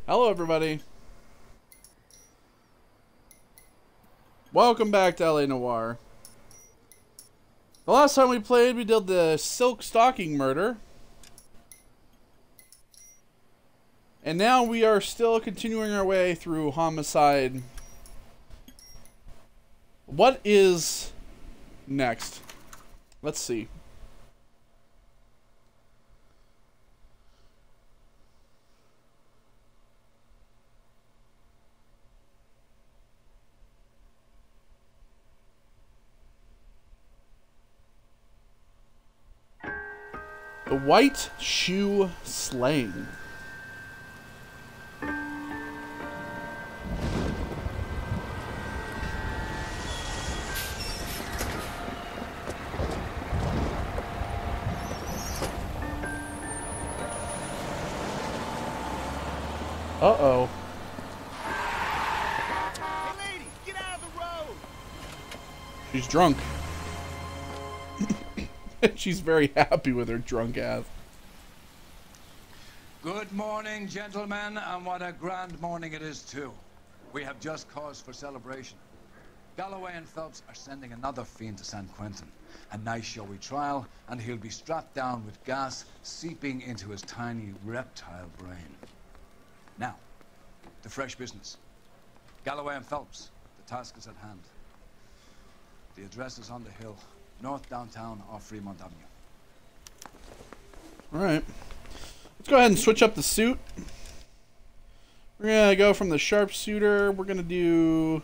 Hello, everybody. Welcome back to LA Noire. The last time we played, we did the silk stocking murder. And now we are still continuing our way through homicide. What is next? Let's see. The White Shoe Slaying. Uh-oh. Hey lady, get out of the road! She's drunk. She's very happy with her drunk ass. Good morning, gentlemen, and what a grand morning it is, too. We have just cause for celebration. Galloway and Phelps are sending another fiend to San Quentin. A nice showy trial, and he'll be strapped down with gas seeping into his tiny reptile brain. Now, the fresh business. Galloway and Phelps, the task is at hand. The address is on the hill, north downtown off Fremont Avenue. Alright. Let's go ahead and switch up the suit. We're gonna go from the sharpshooter. We're gonna do...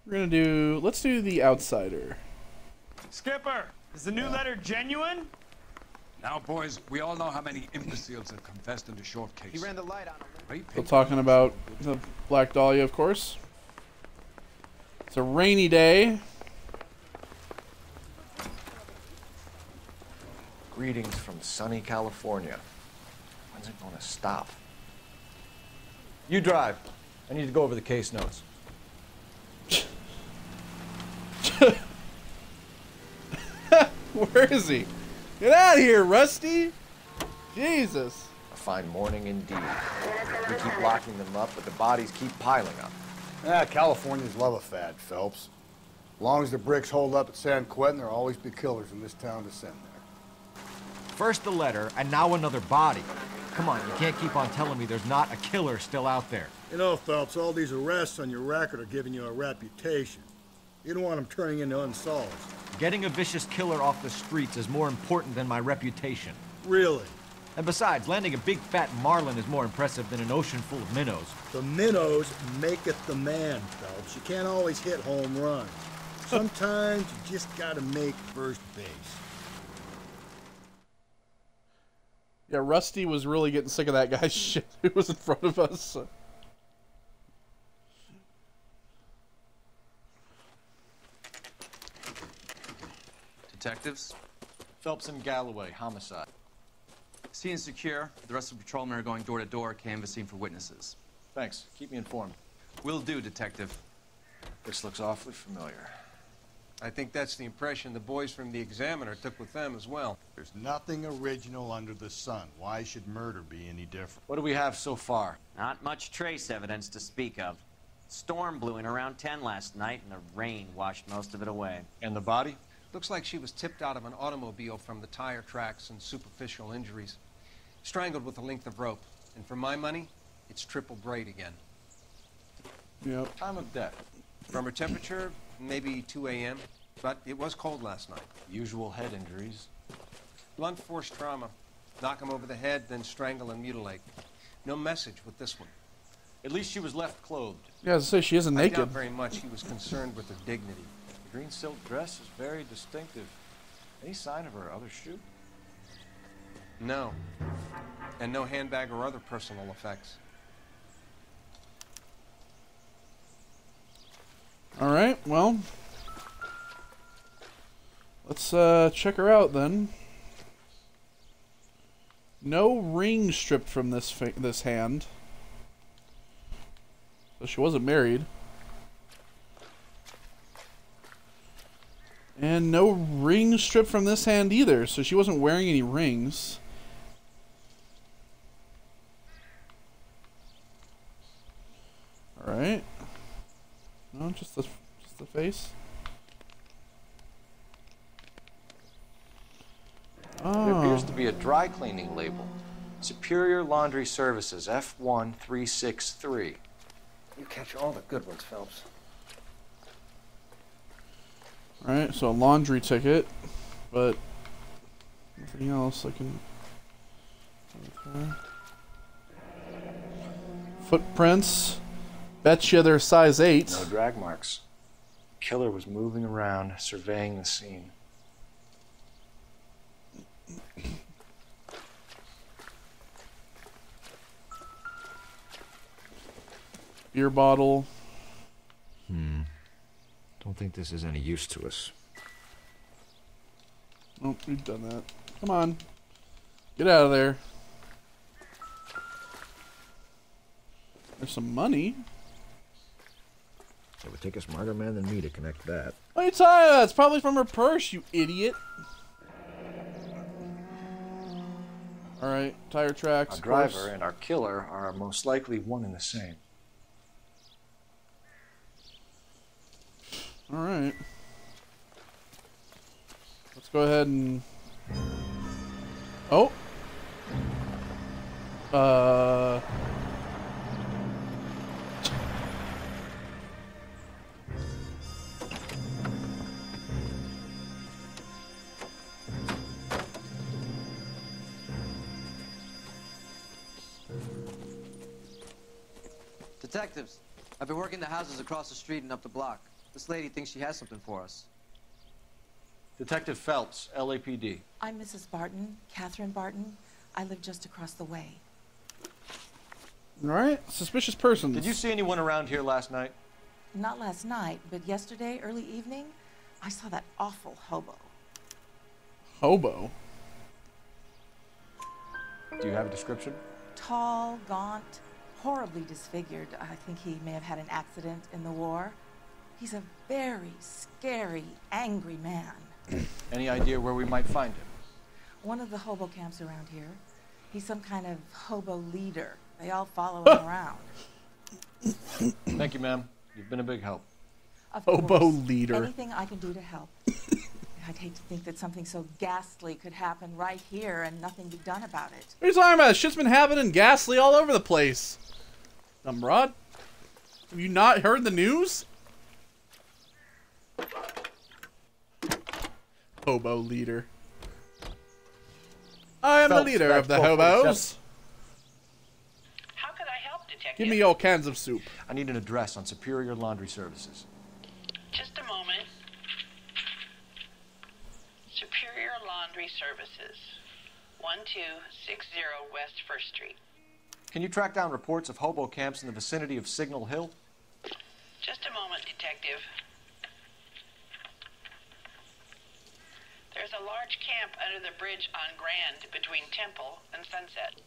Let's do the outsider. Skipper, is the new letter genuine? Now, boys, we all know how many imbeciles have confessed in the short case. He ran the light on him. Still talking about the Black Dahlia, of course. It's a rainy day. Greetings from sunny California. When's it going to stop? You drive. I need to go over the case notes. Where is he? Get out of here, Rusty! Jesus. A fine morning indeed. We keep locking them up, but the bodies keep piling up. Yeah, Californians love a fad, Phelps. As long as the bricks hold up at San Quentin, there'll always be killers in this town to send there. First the letter, and now another body. Come on, you can't keep on telling me there's not a killer still out there. You know, Phelps, all these arrests on your record are giving you a reputation. You don't want them turning into unsolved. Getting a vicious killer off the streets is more important than my reputation. Really? And besides, landing a big fat marlin is more impressive than an ocean full of minnows. The minnows maketh the man, Phelps. You can't always hit home runs. Sometimes you just gotta make first base. Yeah, Rusty was really getting sick of that guy's shit who was in front of us. Detectives, Phelps and Galloway, homicide. scene is secure. The rest of the patrolmen are going door to door, canvassing for witnesses. Thanks. Keep me informed. Will do, Detective. This looks awfully familiar. I think that's the impression the boys from the Examiner took with them as well. There's nothing original under the sun. Why should murder be any different? What do we have so far? Not much trace evidence to speak of. Storm blew in around 10 last night, and the rain washed most of it away. And the body? Looks like she was tipped out of an automobile from the tire tracks and superficial injuries. Strangled with a length of rope. And for my money, it's triple braid again. Yep. Time of death. From her temperature, maybe 2 a.m., but it was cold last night. Usual head injuries. Blunt force trauma. Knock him over the head, then strangle and mutilate. No message with this one. At least she was left clothed. Yeah, I was gonna say, she isn't I doubt naked. very much he was concerned with her dignity. The green silk dress is very distinctive. Any sign of her other shoe? No. And no handbag or other personal effects. Alright, well. Let's check her out then. No ring stripped from this hand. So she wasn't married. And no ring strip from this hand either, so she wasn't wearing any rings. Alright. No, just the face. Oh. There appears to be a dry cleaning label. Superior Laundry Services, F1363. You catch all the good ones, Phelps. Alright, so a laundry ticket, but nothing else I can... Okay. Footprints. Betcha they're size 8. No drag marks. Killer was moving around, surveying the scene. Beer bottle. Don't think this is any use to us. Oh, we've done that. Come on. Get out of there. There's some money. It would take a smarter man than me to connect that. What are you talking about? It's probably from her purse, you idiot. Alright, tire tracks. Our driver and our killer are most likely one and the same. Alright. Let's go ahead and... Oh! Detectives, I've been working the houses across the street and up the block. This lady thinks she has something for us. Detective Phelps, LAPD. I'm Mrs. Barton, Catherine Barton. I live just across the way. Alright, suspicious persons. Did you see anyone around here last night? Not last night, but yesterday, early evening, I saw that awful hobo. Hobo? Do you have a description? Tall, gaunt, horribly disfigured. I think he may have had an accident in the war. He's a very scary, angry man. Any idea where we might find him? One of the hobo camps around here. He's some kind of hobo leader. They all follow him around. Thank you, ma'am. You've been a big help. Of Hobo course, leader. Anything I can do to help. I'd hate to think that something so ghastly could happen right here and nothing be done about it. What are you talking about? Shit's been happening ghastly all over the place. Dumb broad. Have you not heard the news? Hobo leader. I am the Phelps, leader of the back hobos. How could I help, Detective? Give me all cans of soup. I need an address on Superior Laundry Services. Just a moment. Superior Laundry Services, 1260 West 1st Street. Can you track down reports of hobo camps in the vicinity of Signal Hill? Just a moment, Detective. There's a large camp under the bridge on Grand between Temple and Sunset.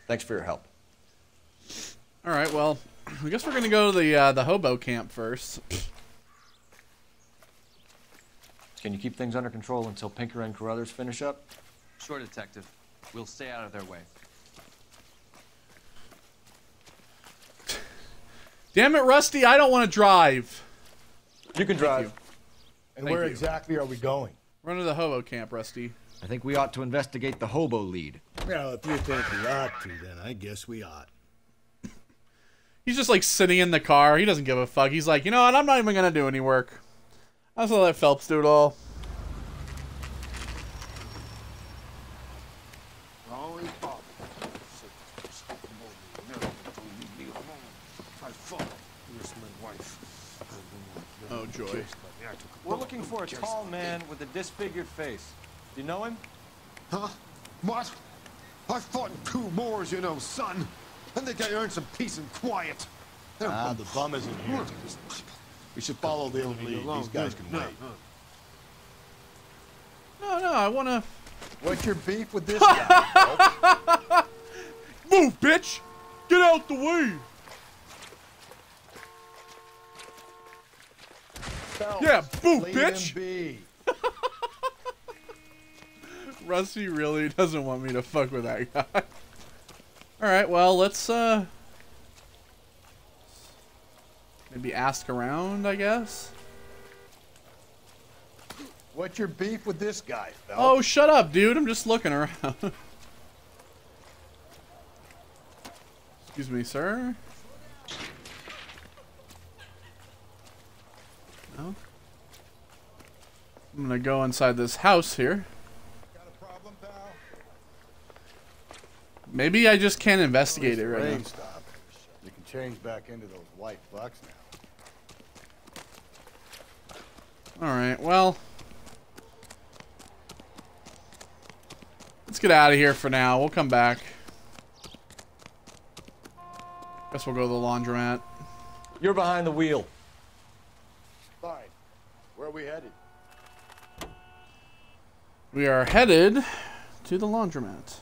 Thanks for your help. All right, well, I guess we're gonna go to the hobo camp first. Can you keep things under control until Pinker and Carruthers finish up? Sure, Detective. We'll stay out of their way. Damn it, Rusty! I don't want to drive. You can drive. you. And Thank where you. exactly are we going? Run to the hobo camp, Rusty. I think we ought to investigate the hobo lead. Well, if you think we ought to, then I guess we ought. He's just like sitting in the car. He doesn't give a fuck. He's like, you know what? I'm not even gonna do any work. I'm just gonna let Phelps do it all. Oh joy. We're looking for a tall man with a disfigured face. Do you know him? Huh? What? I fought in 2 wars, you know, son. I think I earned some peace and quiet. Ah, the bum isn't here. We should follow the old lead. These guys can wait. No, I wanna... What's your beef with this guy? Move, bitch! Get out the way! Phelps, Yeah, boo, leave bitch. him be. Rusty really doesn't want me to fuck with that guy. Alright, well, let's, maybe ask around, I guess? What's your beef with this guy, Phelps? Oh, shut up, dude. I'm just looking around. Excuse me, sir. No? I'm gonna go inside this house here. Maybe I just can't investigate it right now. Stop. You can change back into those white bucks now. Alright, well. Let's get out of here for now. We'll come back. Guess we'll go to the laundromat. You're behind the wheel. Fine. Where are we headed? We are headed to the laundromat.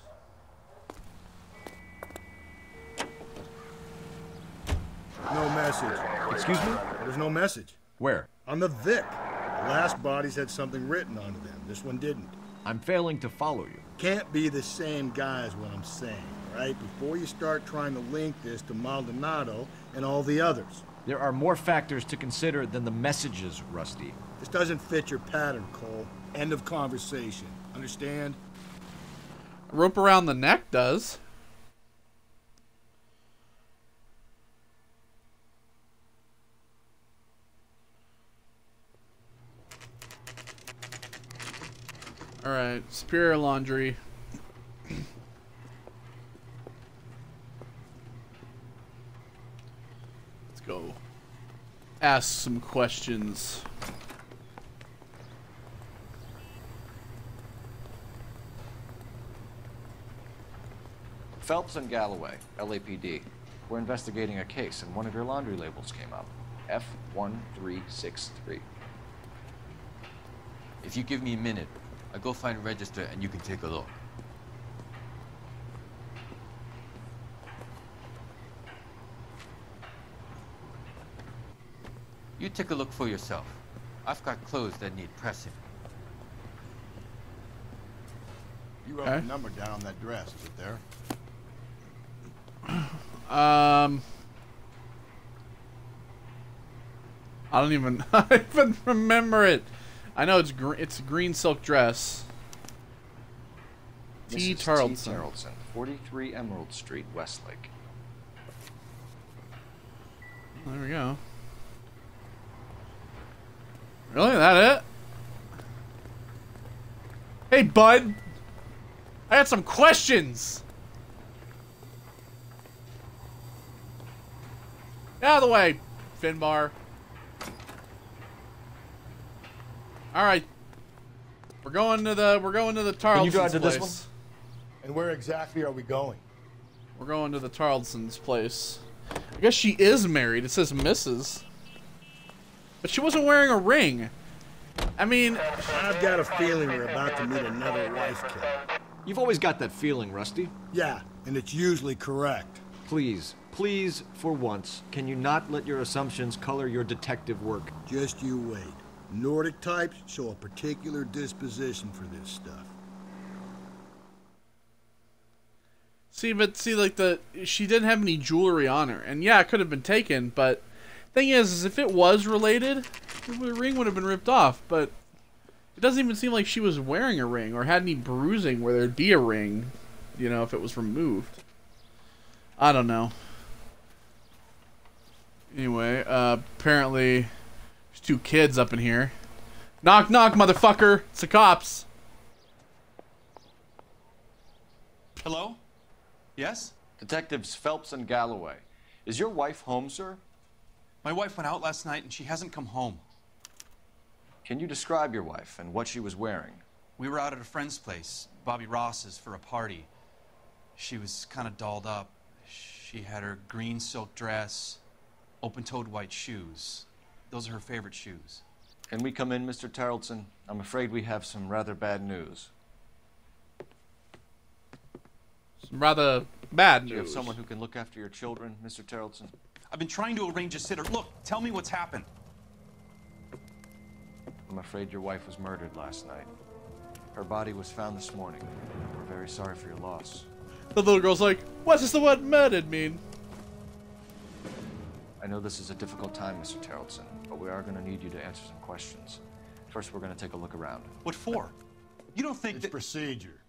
No message. Excuse me? There's no message. Where? On the Vic. The last bodies had something written onto them. This one didn't. I'm failing to follow you. Can't be the same guy is what I'm saying, right? Before you start trying to link this to Maldonado and all the others. There are more factors to consider than the messages, Rusty. This doesn't fit your pattern, Cole. End of conversation. Understand? A rope around the neck does. Alright, Superior Laundry. Let's go ask some questions. Phelps and Galloway, LAPD. We're investigating a case, and one of your laundry labels came up. F1363. If you give me a minute, I'll go find a register and you can take a look. You take a look for yourself. I've got clothes that need pressing. You wrote the number down on that dress. Is it there? I don't even I even remember it. I know it's a green silk dress. T. Tarleton. T. Tarleton, 43 Emerald Street, Westlake. There we go. Really? That it? Hey, bud. I got some questions. Get out of the way, Finbar. All right. We're going to the Tarleton's Can you drive to place. this one? And where exactly are we going? We're going to the Tarleton's place. I guess she is married. It says Mrs. But she wasn't wearing a ring. I mean, I've got a feeling we're about to meet another wife killer. You've always got that feeling, Rusty. Yeah, and it's usually correct. Please, please, for once, can you not let your assumptions color your detective work? Just you wait. Nordic types show a particular disposition for this stuff. see, like she didn't have any jewelry on her, and yeah, it could have been taken. But thing is if it was related, the ring would have been ripped off. But it doesn't even seem like she was wearing a ring or had any bruising where there'd be a ring, you know, if it was removed. I don't know. Anyway, apparently there's two kids up in here. Knock, knock, motherfucker. It's the cops. Hello? Yes? Detectives Phelps and Galloway. Is your wife home, sir? My wife went out last night and she hasn't come home. Can you describe your wife and what she was wearing? We were out at a friend's place, Bobby Ross's, for a party. She was kind of dolled up. She had her green silk dress, open-toed white shoes. Those are her favorite shoes. Can we come in, Mr. Tarleton? I'm afraid we have some rather bad news. Some rather bad news. Do you have someone who can look after your children, Mr. Tarleton? I've been trying to arrange a sitter. Look, tell me what's happened. I'm afraid your wife was murdered last night. Her body was found this morning. We're very sorry for your loss. The little girl's like, what does the word murdered mean? I know this is a difficult time, Mr. Terrellson, but we are going to need you to answer some questions. First, we're going to take a look around. What for? You don't think It's procedure.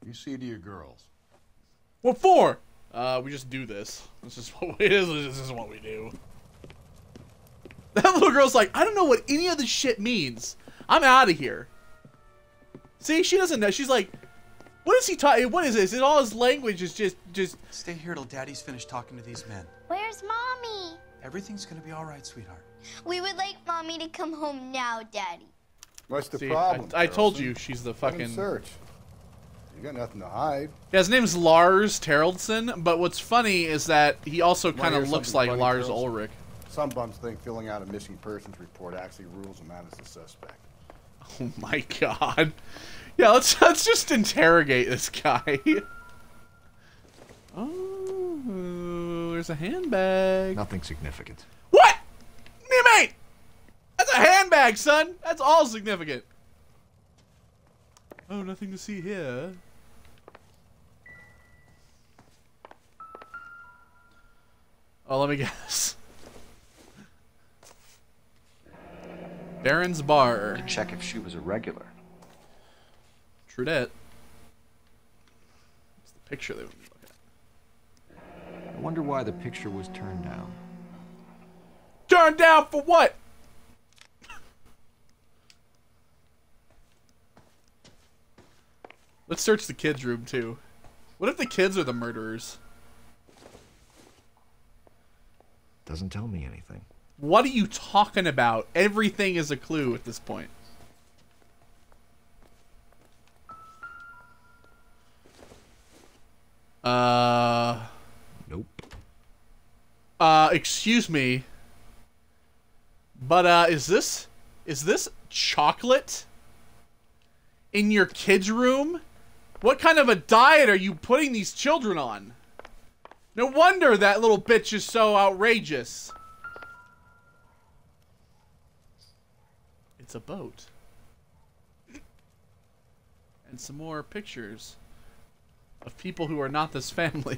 You see to your girls. What for? We just do this. This is what it is. This is what we do. That little girl's like, I don't know what any of this shit means. I'm out of here. See, she doesn't know. She's like, what is he talking? What is this? And all his language is just. Stay here till Daddy's finished talking to these men. Where's Mommy? Everything's gonna be all right, sweetheart. We would like Mommy to come home now, Daddy. What's the See, problem? I told Terrellson? you she's the Let him fucking. search. You got nothing to hide. Yeah, his name's Lars Terrellson, but what's funny is that he also kind of looks like Lars Ulrich. Some bums think filling out a missing persons report actually rules him out as a suspect. Oh my god. Yeah, let's just interrogate this guy. Oh, there's a handbag. Nothing significant. What? What do you mean? That's a handbag, son. That's all significant. Oh, nothing to see here. Oh, let me guess. Baron's Bar. To check if she was a regular. True that. What's the picture they would look at? I wonder why the picture was turned down. Turned down for what? Let's search the kids' room too. What if the kids are the murderers? Doesn't tell me anything. What are you talking about? Everything is a clue at this point. Nope. Excuse me. But, is this chocolate in your kids' room? What kind of a diet are you putting these children on? No wonder that little bitch is so outrageous. It's a boat. And some more pictures of people who are not this family.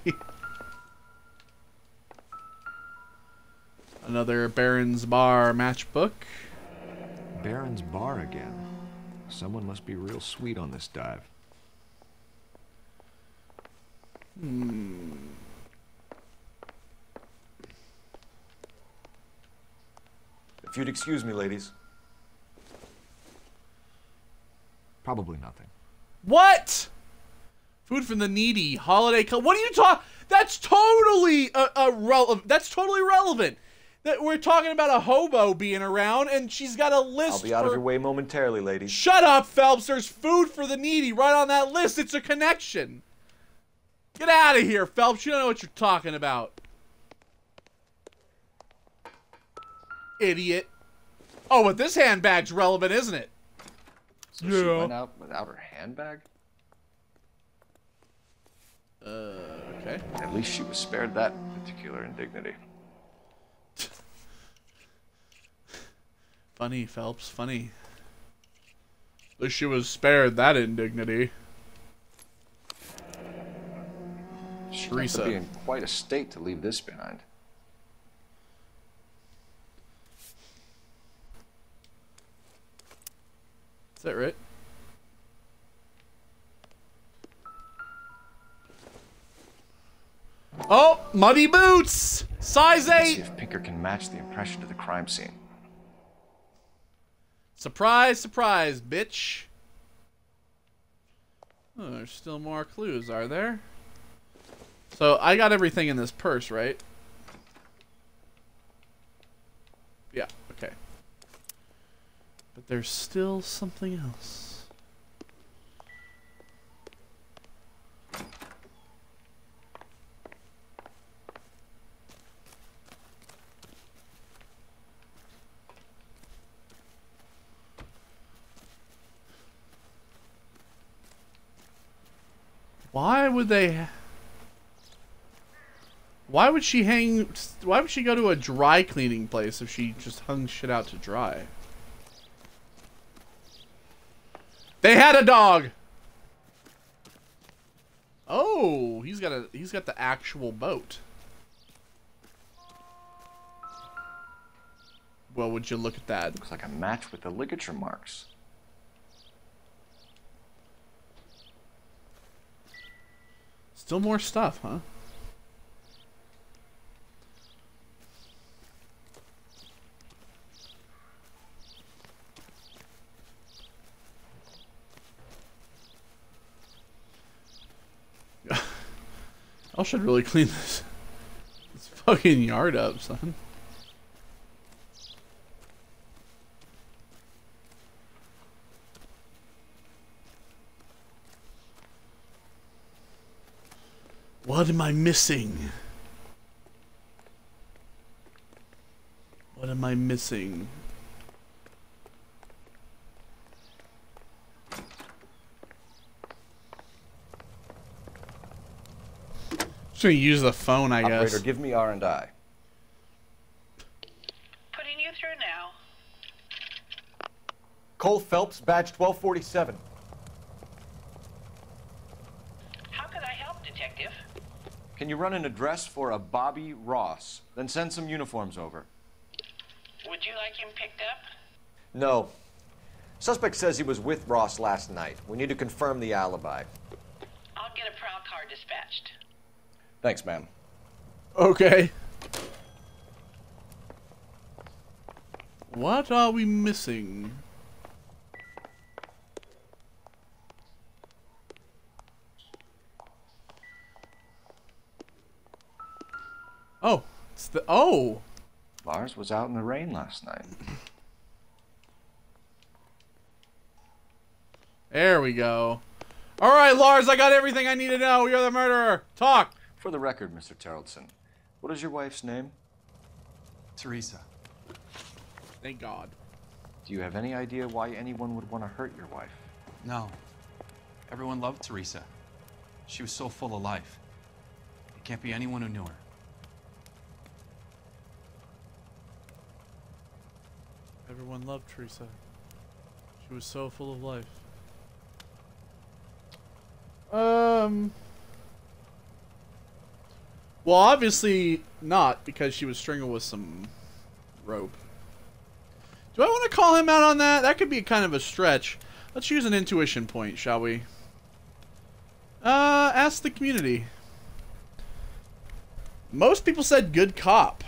Another Baron's Bar matchbook. Baron's Bar again. Someone must be real sweet on this dive. If you'd excuse me, ladies. Probably nothing. What? Food from the needy. Holiday. What are you talking? That's totally relevant. That's totally relevant. That we're talking about a hobo being around, and she's got a list. I'll be out of your way momentarily, ladies. Shut up, Phelps. There's food for the needy right on that list. It's a connection. Get out of here, Phelps. You don't know what you're talking about. Idiot. Oh, but this handbag's relevant, isn't it? So she went out without her handbag? Okay. At least she was spared that particular indignity. Funny, Phelps, funny. At least she was spared that indignity. She'd have to be in quite a state to leave this behind. Is that right? Oh, muddy boots! Size Let's 8! see if Pinker can match the impression to the crime scene. Surprise, surprise, bitch. Oh, there's still more clues, are there? So, I got everything in this purse, right? Yeah, okay. But there's still something else. Why would they... Why would she hang... Why would she go to a dry cleaning place if she just hung shit out to dry? They had a dog. Oh, he's got the actual boat. Well, would you look at that? Looks like a match with the ligature marks. Still more stuff, huh? I should really clean this fucking yard up, son. What am I missing? What am I missing? Just gonna use the phone, I guess. Operator, give me R&I. Putting you through now. Cole Phelps, badge 1247. How can I help, Detective? Can you run an address for a Bobby Ross? Then send some uniforms over. Would you like him picked up? No. Suspect says he was with Ross last night. We need to confirm the alibi. I'll get a prowl car dispatched. Thanks, ma'am. Okay. What are we missing? Oh, it's the Lars was out in the rain last night. There we go. All right, Lars, I got everything I need to know. You're the murderer. Talk. For the record, Mr. Terrellson, what is your wife's name? Teresa. Thank God. Do you have any idea why anyone would want to hurt your wife? No. Everyone loved Teresa. She was so full of life. It can't be anyone who knew her. Everyone loved Teresa. She was so full of life. Well, obviously not, because she was strangled with some rope. Do I want to call him out on that? That could be kind of a stretch. Let's use an intuition point, shall we? Ask the community. Most people said good cop.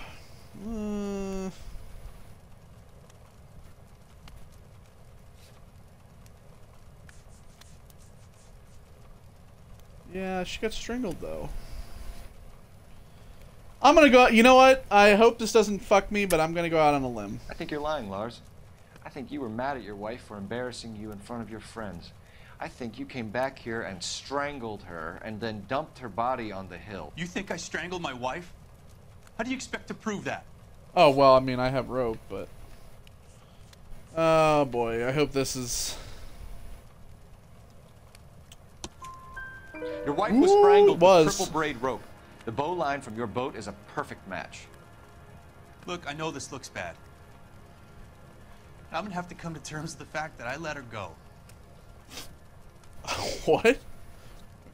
Yeah, she got strangled though. I'm gonna go. You know what? I hope this doesn't fuck me, but I'm gonna go out on a limb. I think you're lying, Lars. I think you were mad at your wife for embarrassing you in front of your friends. I think you came back here and strangled her and then dumped her body on the hill. You think I strangled my wife? How do you expect to prove that? Oh, well, I mean, I have rope, but... Oh, boy. I hope this is... Your wife was strangled with triple braid rope. The bow line from your boat is a perfect match. Look, I know this looks bad. I'm gonna have to come to terms with the fact that I let her go. What?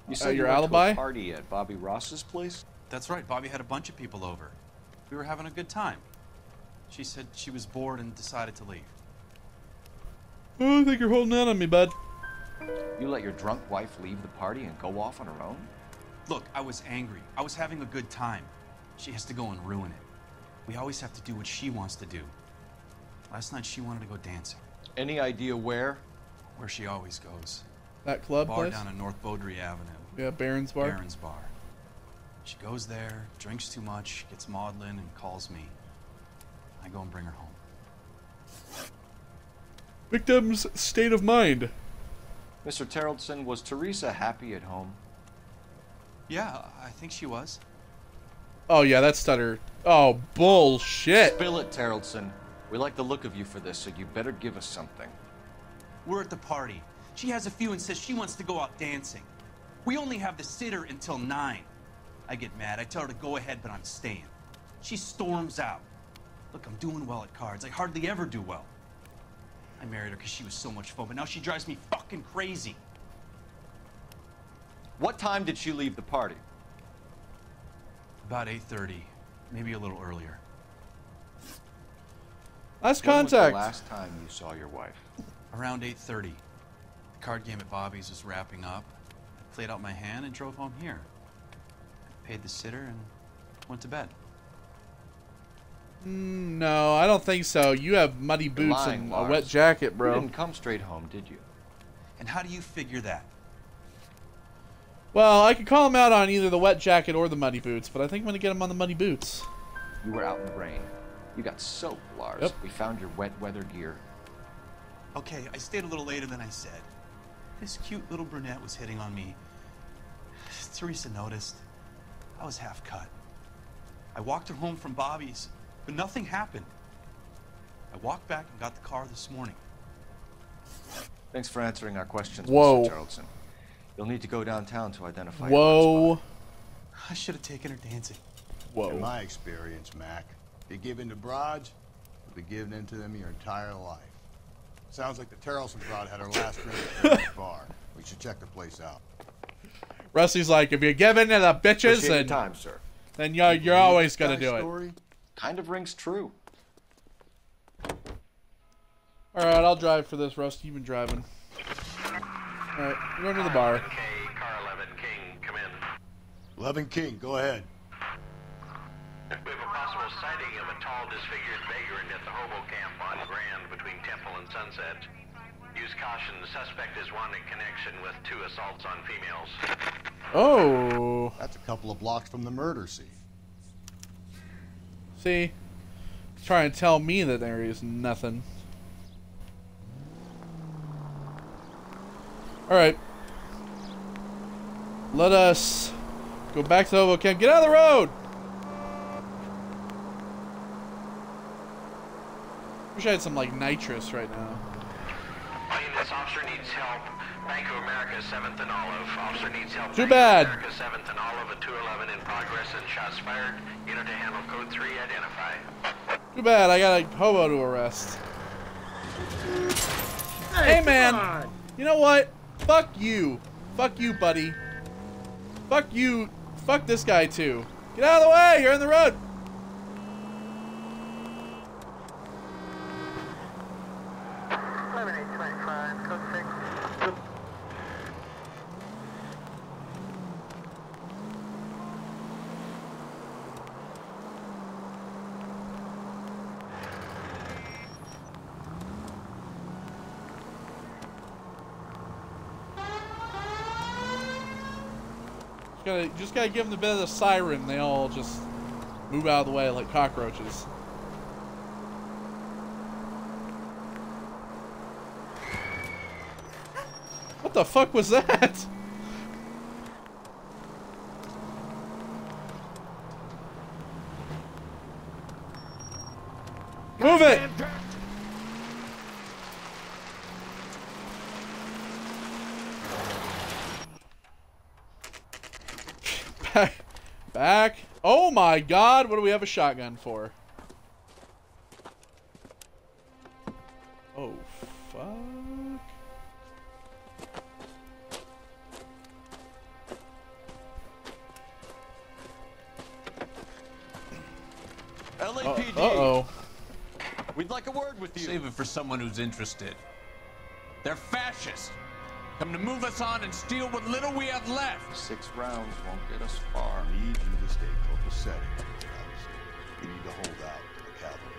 You said your you went alibi? to a party at Bobby Ross's place? That's right. Bobby had a bunch of people over. We were having a good time. She said she was bored and decided to leave. Oh, I think you're holding out on me, bud. You let your drunk wife leave the party and go off on her own? Look, I was angry. I was having a good time. She has to go and ruin it. We always have to do what she wants to do. Last night she wanted to go dancing. Any idea where? Where she always goes. That club Bar place? down on North Beaudry Avenue. Yeah, Barron's Bar. Barron's Bar. She goes there, drinks too much, gets maudlin, and calls me. I go and bring her home. Victim's state of mind. Mr. Terrellson, was Teresa happy at home? Yeah, I think she was. Oh, yeah, that stutter. Oh, bullshit. Spill it, Terrellson. We like the look of you for this, so you better give us something. We're at the party. She has a few and says she wants to go out dancing. We only have the sitter until 9. I get mad. I tell her to go ahead, but I'm staying. She storms out. Look, I'm doing well at cards. I hardly ever do well. I married her because she was so much fun, but now she drives me fucking crazy. What time did she leave the party? About 8:30, maybe a little earlier. Last When was contact. the last time you saw your wife? Around 8:30. The card game at Bobby's was wrapping up. I played out my hand and drove home here. Paid the sitter and went to bed. No, I don't think so. You have muddy You're boots lying, and a Lars. wet jacket, bro. You didn't come straight home, did you? And how do you figure that? Well, I could call him out on either the wet jacket or the muddy boots, but I think I'm going to get him on the muddy boots. You were out in the rain. You got soaked, Lars. Yep. We found your wet weather gear. Okay, I stayed a little later than I said. This cute little brunette was hitting on me. Teresa noticed. I was half cut. I walked her home from Bobby's, but nothing happened. I walked back and got the car this morning. Thanks for answering our questions, Whoa. Mr. Charlton. You'll need to go downtown to identify Whoa. I should have taken her dancing. Whoa. In my experience, Mac, if you give in to broads, you'll be giving in to them your entire life. Sounds like the Tarleton broad had her last drink at the bar. We should check the place out. Rusty's like, if you're giving to the bitches, Appreciate your and time, sir. then you're always going to do it. Story? Kind of rings true. Alright, I'll drive for this, Rusty. You've been driving. Alright, we're going to the bar. Car 11 King, come in. 11 King, go ahead. We have a possible sighting of a tall, disfigured vagrant at the hobo camp on Grand between Temple and Sunset. Use caution. The suspect is wanted in connection with 2 assaults on females. Oh. That's a couple of blocks from the murder scene. See? Trying to tell me that there is nothing. Alright. Let us go back to the hobo camp. Get out of the road! Wish I had some, like, nitrous right now. This officer needs help. Bank of America, 7th and Olive. Officer needs help. Too Bank bad. of America, 7th and Olive at 211 in progress and shots fired. Unit to handle code 3, identify. Too bad, I got a hobo to arrest. Hey man! You know what? Fuck you. Fuck you, buddy. Fuck you. Fuck this guy too. Get out of the way! You're in the road! Just gotta give them the bit of the siren. They all just move out of the way like cockroaches. What the fuck was that? Move it! Back. Oh my god, what do we have a shotgun for? Oh, fuck. LAPD. Uh-oh. We'd like a word with you. Save it for someone who's interested. They're fascists. Come to move us on and steal what little we have left. 6 rounds won't get us far. We need you to stay copacetic. We need to hold out to the cavalry.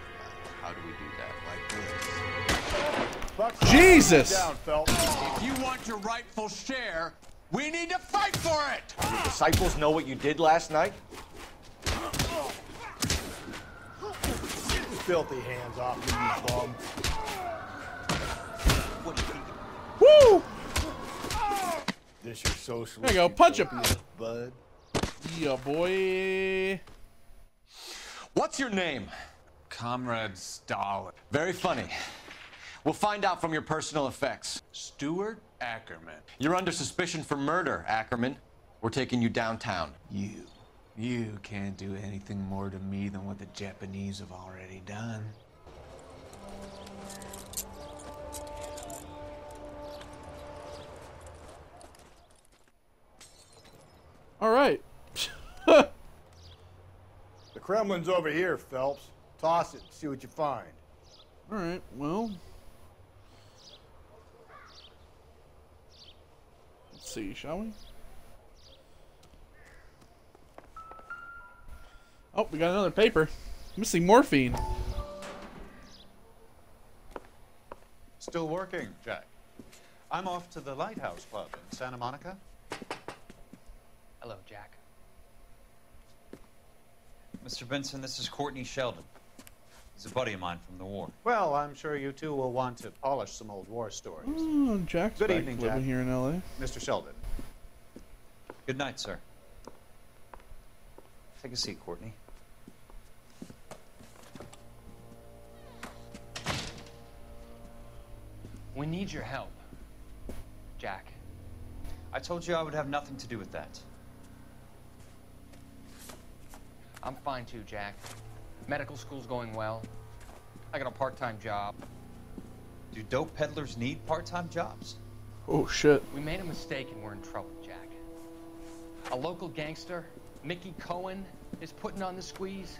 How do we do that? Like this. Jesus! Down, Phelps. If you want your rightful share, we need to fight for it! Your disciples know what you did last night? Filthy hands off me, you bum. Woo! This your social. There you go, punch him. Bud. Yeah, boy. What's your name? Comrade Stalin. Very funny. We'll find out from your personal effects. Stuart Ackerman. You're under suspicion for murder, Ackerman. We're taking you downtown. You can't do anything more to me than what the Japanese have already done. All right. The Kremlin's over here, Phelps. Toss it and see what you find. All right, well. Let's see, shall we? Oh, we got another paper. Missing morphine. Still working, Jack. I'm off to the Lighthouse Club in Santa Monica. Hello, Jack. Mr. Benson, this is Courtney Sheldon. He's a buddy of mine from the war. Well, I'm sure you two will want to polish some old war stories. Oh, Jack's Good back evening, living Jack. here in L.A. Mr. Sheldon. Good night, sir. Take a seat, Courtney. We need your help, Jack. I told you I would have nothing to do with that. I'm fine too, Jack. Medical school's going well. I got a part-time job. Do dope peddlers need part-time jobs? Oh, shit. We made a mistake and we're in trouble, Jack. A local gangster, Mickey Cohen, is putting on the squeeze.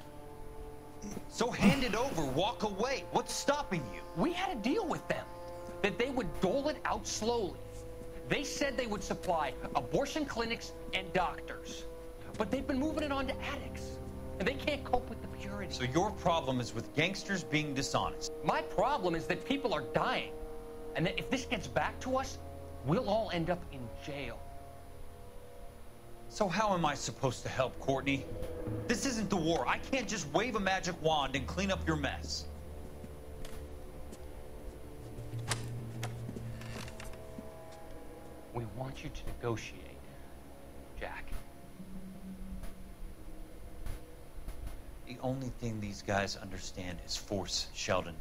So hand it over, walk away. What's stopping you? We had a deal with them that they would dole it out slowly. They said they would supply abortion clinics and doctors, but they've been moving it on to addicts, and they can't cope with the purity. So your problem is with gangsters being dishonest. My problem is that people are dying, and that if this gets back to us, we'll all end up in jail. So how am I supposed to help, Courtney? This isn't the war. I can't just wave a magic wand and clean up your mess. We want you to negotiate, Jack. The only thing these guys understand is force, Sheldon.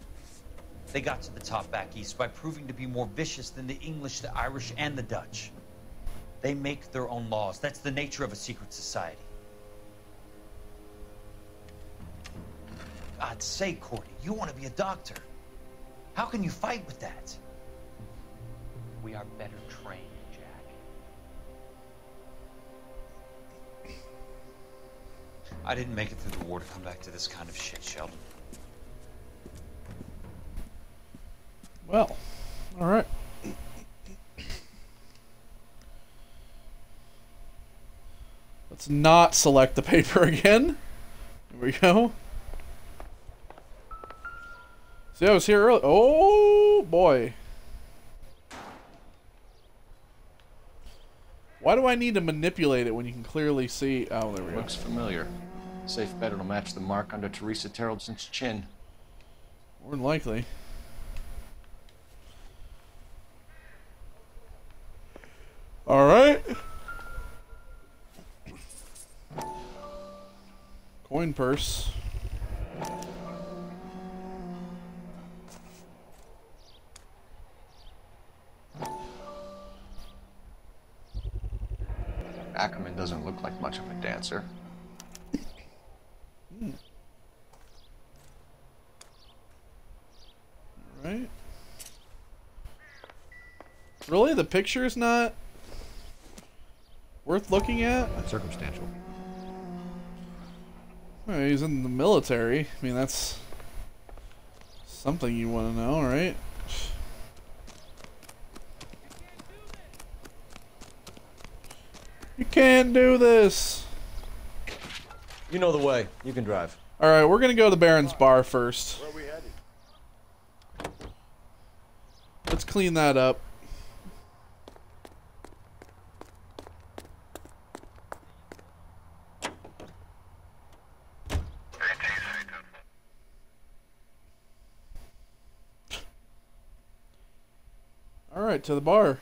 They got to the top back east by proving to be more vicious than the English, the Irish, and the Dutch. They make their own laws. That's the nature of a secret society. God's sake, Courtney, you want to be a doctor. How can you fight with that? We are better trained, Jack. I didn't make it through the war to come back to this kind of shit, Sheldon. Well, all right. Let's not select the paper again. Here we go. See, I was here early. Oh, boy. Why do I need to manipulate it when you can clearly see? Oh, there we go. Looks familiar. Safe bet it'll match the mark under Teresa Terrelson's chin. More than likely. All right. Coin purse. Ackerman doesn't look like much of a dancer. Right. Really? The picture is not worth looking at? Circumstantial. Well, he's in the military. I mean, that's something you want to know, right? You can't do this. You know the way. You can drive. All right, we're gonna go to the Baron's bar first. Where are we headed? Let's clean that up. All right, to the bar.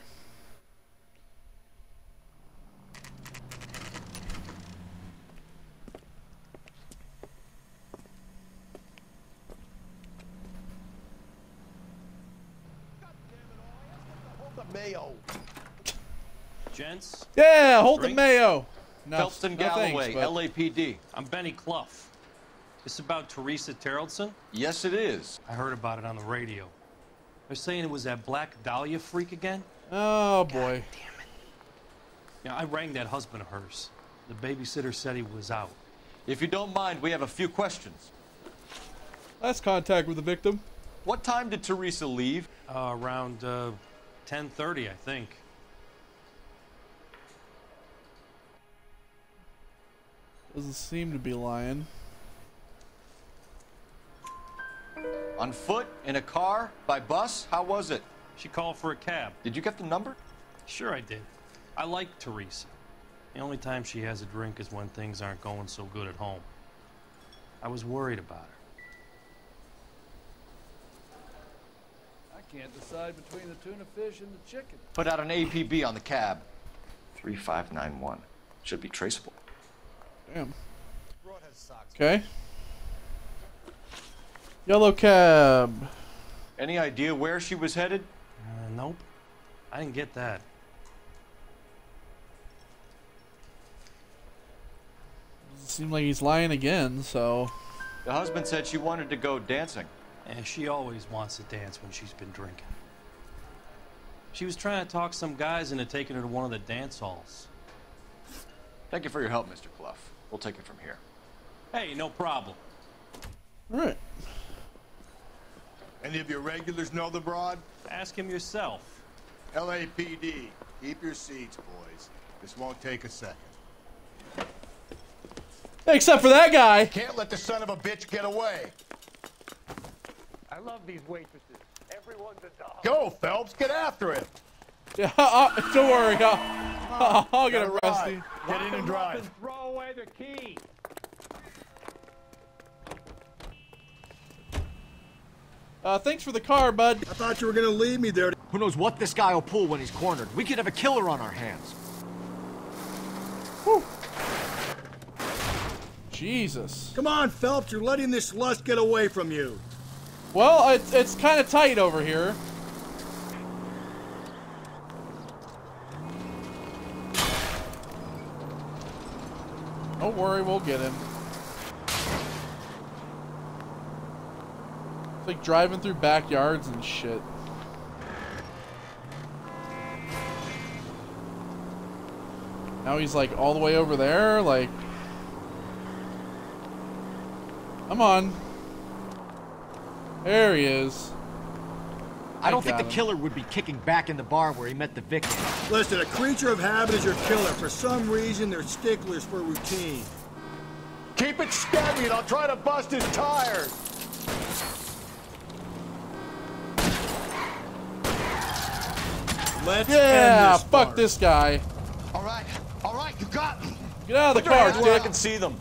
Mayo. Gents? Yeah, hold Drink? the mayo. No, Phelps and no Galloway, thanks, but- LAPD. I'm Benny Clough. This about Teresa Terrellson? Yes, it is. I heard about it on the radio. They're saying it was that Black Dahlia freak again. Oh, boy. God damn it. Yeah, I rang that husband of hers. The babysitter said he was out. If you don't mind, we have a few questions. Last contact with the victim. What time did Teresa leave? Around 10:30, I think. Doesn't seem to be lying. On foot? In a car? By bus? How was it? She called for a cab. Did you get the number? Sure I did. I like Teresa. The only time she has a drink is when things aren't going so good at home. I was worried about her. I can't decide between the tuna fish and the chicken. Put out an APB on the cab. 3591. Should be traceable. Damn. Okay. Yellow cab. Any idea where she was headed? Nope. I didn't get that. Doesn't seem like he's lying again, so. The husband said she wanted to go dancing. And she always wants to dance when she's been drinking. She was trying to talk some guys into taking her to one of the dance halls. Thank you for your help, Mr. Clough. We'll take it from here. Hey, no problem. All right. Any of your regulars know the broad? Ask him yourself. LAPD. Keep your seats, boys. This won't take a second. Except for that guy. Can't let the son of a bitch get away. I love these waitresses. Everyone's a dog. Go, Phelps. Get after it. Yeah, don't worry. I'll get arrested. Get in and drive. And throw away the key. Thanks for the car, bud. I thought you were gonna leave me there. Who knows what this guy will pull when he's cornered? We could have a killer on our hands. Whew. Jesus. Come on, Phelps. You're letting this lust get away from you. Well, it's kind of tight over here. Don't worry, we'll get him. It's like driving through backyards and shit. Now he's like all the way over there, like... Come on. There he is. I don't think the killer would be kicking back in the bar where he met the victim. Listen, a creature of habit is your killer. For some reason, they're sticklers for routine. Keep it steady and I'll try to bust his tires. Let's end this fuck this guy. All right, you got me. Get out of the Put your car, hands where I dick. can see them.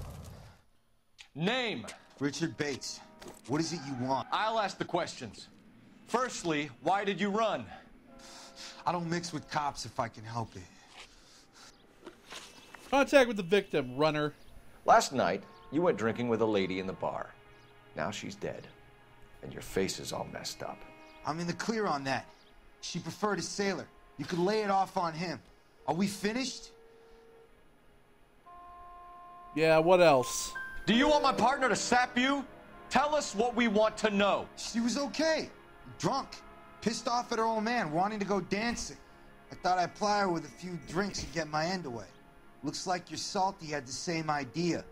Name. Richard Bates. What is it you want? I'll ask the questions. Firstly, why did you run? I don't mix with cops if I can help it. Contact with the victim, runner. Last night, you went drinking with a lady in the bar. Now she's dead, and your face is all messed up. I'm in the clear on that. She preferred a sailor. You could lay it off on him. Are we finished? Yeah, what else? Do you want my partner to sap you? Tell us what we want to know. She was okay. Drunk. Pissed off at her old man, wanting to go dancing. I thought I'd ply her with a few drinks and get my end away. Looks like your salty had the same idea.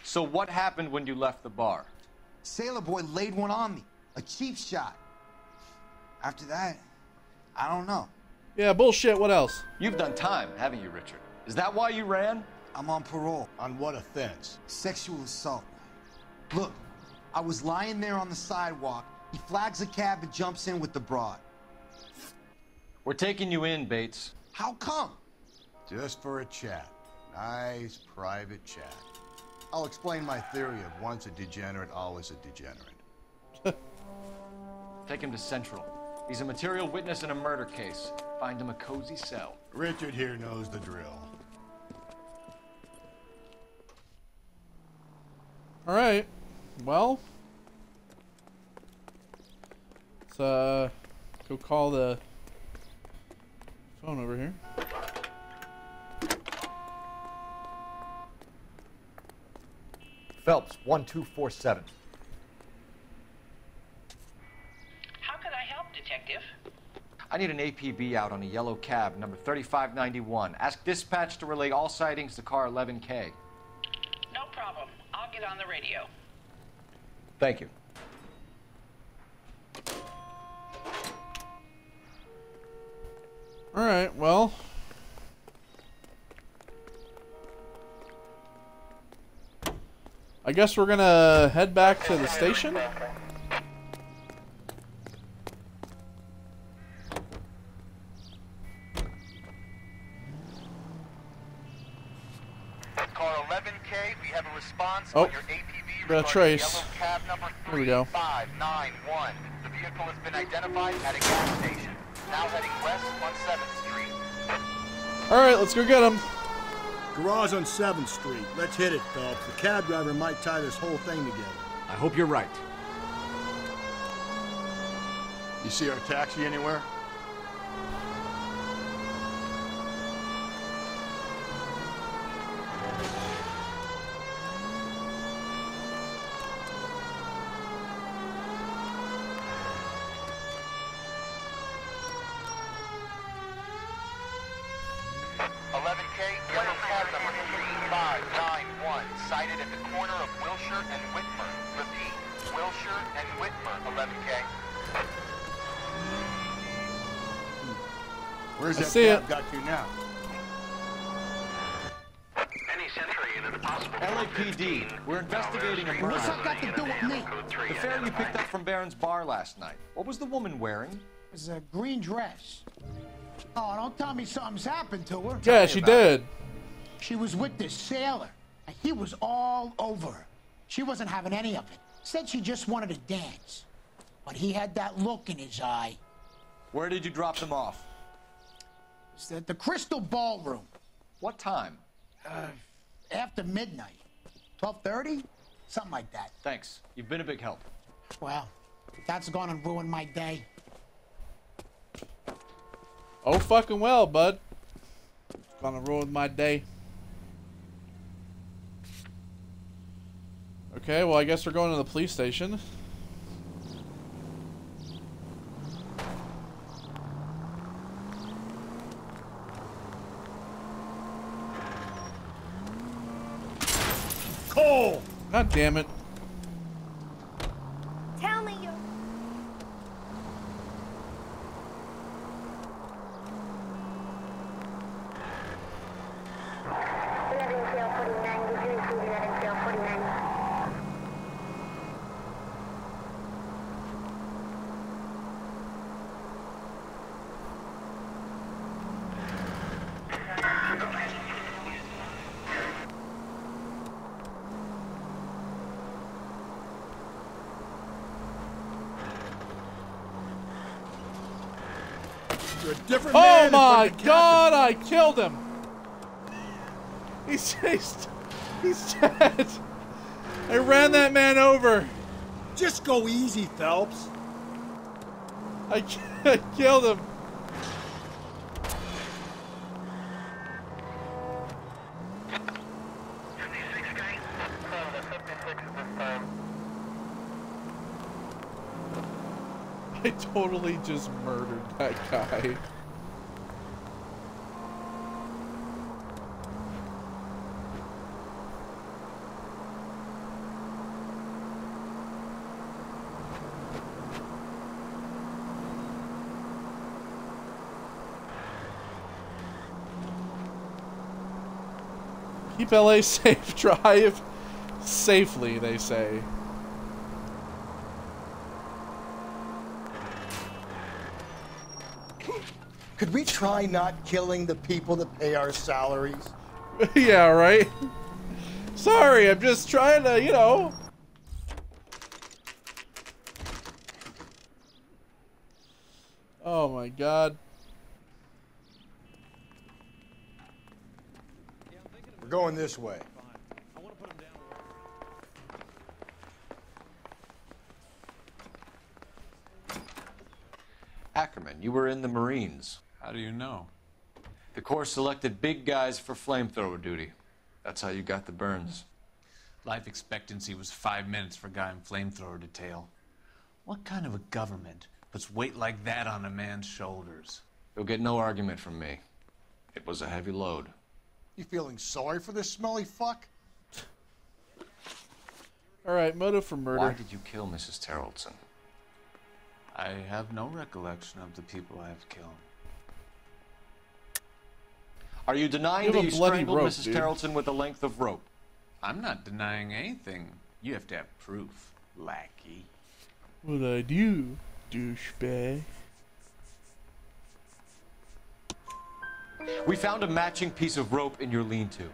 So what happened when you left the bar? Sailor boy laid one on me. A cheap shot. After that, I don't know. Yeah, bullshit, what else? You've done time, haven't you, Richard? Is that why you ran? I'm on parole. On what offense? Sexual assault. Look, I was lying there on the sidewalk. He flags a cab and jumps in with the broad. We're taking you in, Bates. How come? Just for a chat. Nice private chat. I'll explain my theory of once a degenerate, always a degenerate. Take him to Central. He's a material witness in a murder case. Find him a cozy cell. Richard here knows the drill. Alright. Well. Let's go call the phone over here. Phelps, 1247. How could I help, Detective? I need an APB out on a yellow cab, number 3591. Ask dispatch to relay all sightings to car 11K. No problem. I'll get on the radio. Thank you. All right, well. I guess we're gonna head back to the station. Car 11K, we have a response Oh, on your APB got a regarding trace. yellow cab number Here we go. 3591. The vehicle has been identified at a gas station. Now heading west on 7th Street. All right, let's go get him. Garage on 7th Street. Let's hit it, Phelps. The cab driver might tie this whole thing together. I hope you're right. You see our taxi anywhere? Sighted at the corner of Wilshire and Whitmer. Repeat, Wilshire and Whitmer, 11K. Where's I that see cab it. got to now? Any Century unit possible. LAPD, we're investigating a murder. What's that got to do with me? The fare you picked up from Barron's bar last night. What was the woman wearing? It was a green dress. Oh, don't tell me something's happened to her. Yeah, she did. She was with this sailor. And he was all over her. She wasn't having any of it. Said she just wanted to dance. But he had that look in his eye. Where did you drop them off? It's at the Crystal Ballroom. What time? After midnight. 12:30? Something like that. Thanks. You've been a big help. Well, that's gone and ruined my day. Oh, fucking well, bud. It's gonna ruin my day. Okay, well, I guess we're going to the police station. Cole! God damn it. Tell me you're... You're a different Oh man in front my of the captain. god, I killed him! He's dead. I ran that man over. Just go easy, Phelps. I killed him. I totally just murdered that guy. Keep LA safe, drive safely, they say. Could we try not killing the people that pay our salaries? Yeah, right? Sorry, I'm just trying to, you know. Oh my god. We're going this way. Ackerman, you were in the Marines. How do you know? The Corps selected big guys for flamethrower duty. That's how you got the burns. Life expectancy was 5 minutes for a guy in flamethrower detail. What kind of a government puts weight like that on a man's shoulders? You'll get no argument from me. It was a heavy load. You feeling sorry for this smelly fuck? Alright, motive for murder. Why did you kill Mrs. Terrelson? I have no recollection of the people I have killed. Are you denying that you strangled Mrs. Terrelson with a length of rope? I'm not denying anything. You have to have proof, lackey. What I do, douchebag? We found a matching piece of rope in your lean-to.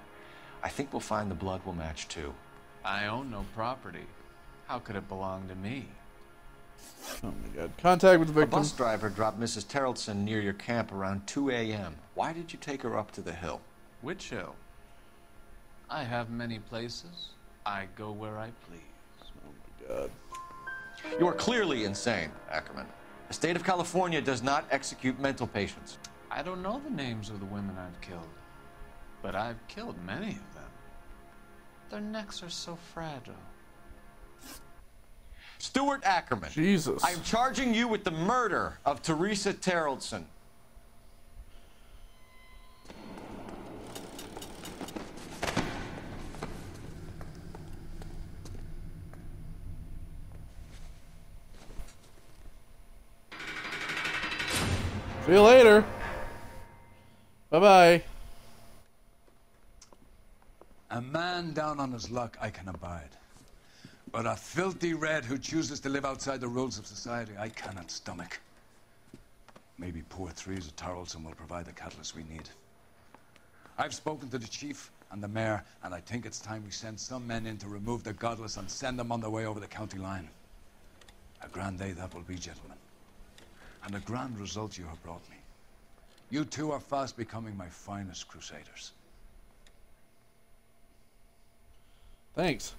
I think we'll find the blood will match too. I own no property. How could it belong to me? Oh my god. Contact with the victim. A bus driver dropped Mrs. Terrelson near your camp around 2 a.m. Why did you take her up to the hill? Which hill? I have many places. I go where I please. Oh my god. You are clearly insane, Ackerman. The state of California does not execute mental patients. I don't know the names of the women I've killed, but I've killed many of them. Their necks are so fragile. Stuart Ackerman. Jesus. I am charging you with the murder of Teresa Terrelson. See you later. Bye-bye. A man down on his luck I can abide. But a filthy red who chooses to live outside the rules of society, I cannot stomach. Maybe poor Teresa Terrelson will provide the catalyst we need. I've spoken to the chief and the mayor, and I think it's time we send some men in to remove the godless and send them on their way over the county line. A grand day that will be, gentlemen. And a grand result you have brought me. You two are fast becoming my finest crusaders. Thanks.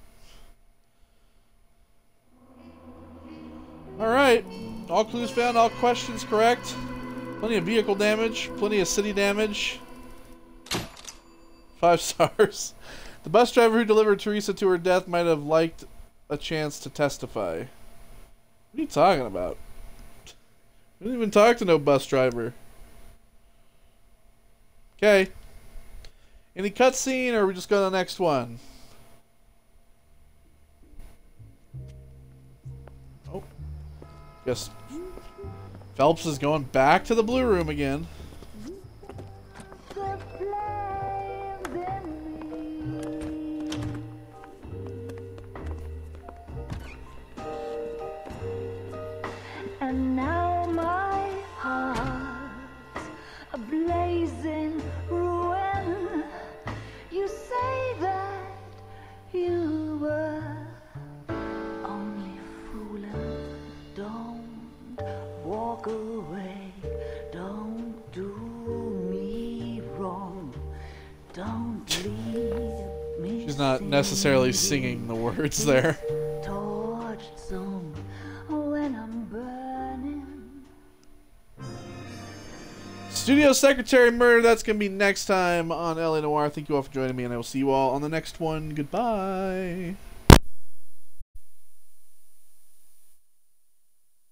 Alright. All clues found, all questions correct. Plenty of vehicle damage, plenty of city damage. 5 stars. The bus driver who delivered Teresa to her death might have liked a chance to testify. What are you talking about? I didn't even talk to no bus driver. Okay. Any cutscene, or are we just go to the next one? Oh. Guess Phelps is going back to the blue room again. And now my heart's a blazing ruin. You say that you were only fooling. Don't walk away. Don't do me wrong. Don't leave me. She's not necessarily singing the words there. Torched song when I'm burning. Studio Secretary Murder, that's going to be next time on LA Noire. Thank you all for joining me, and I will see you all on the next one. Goodbye.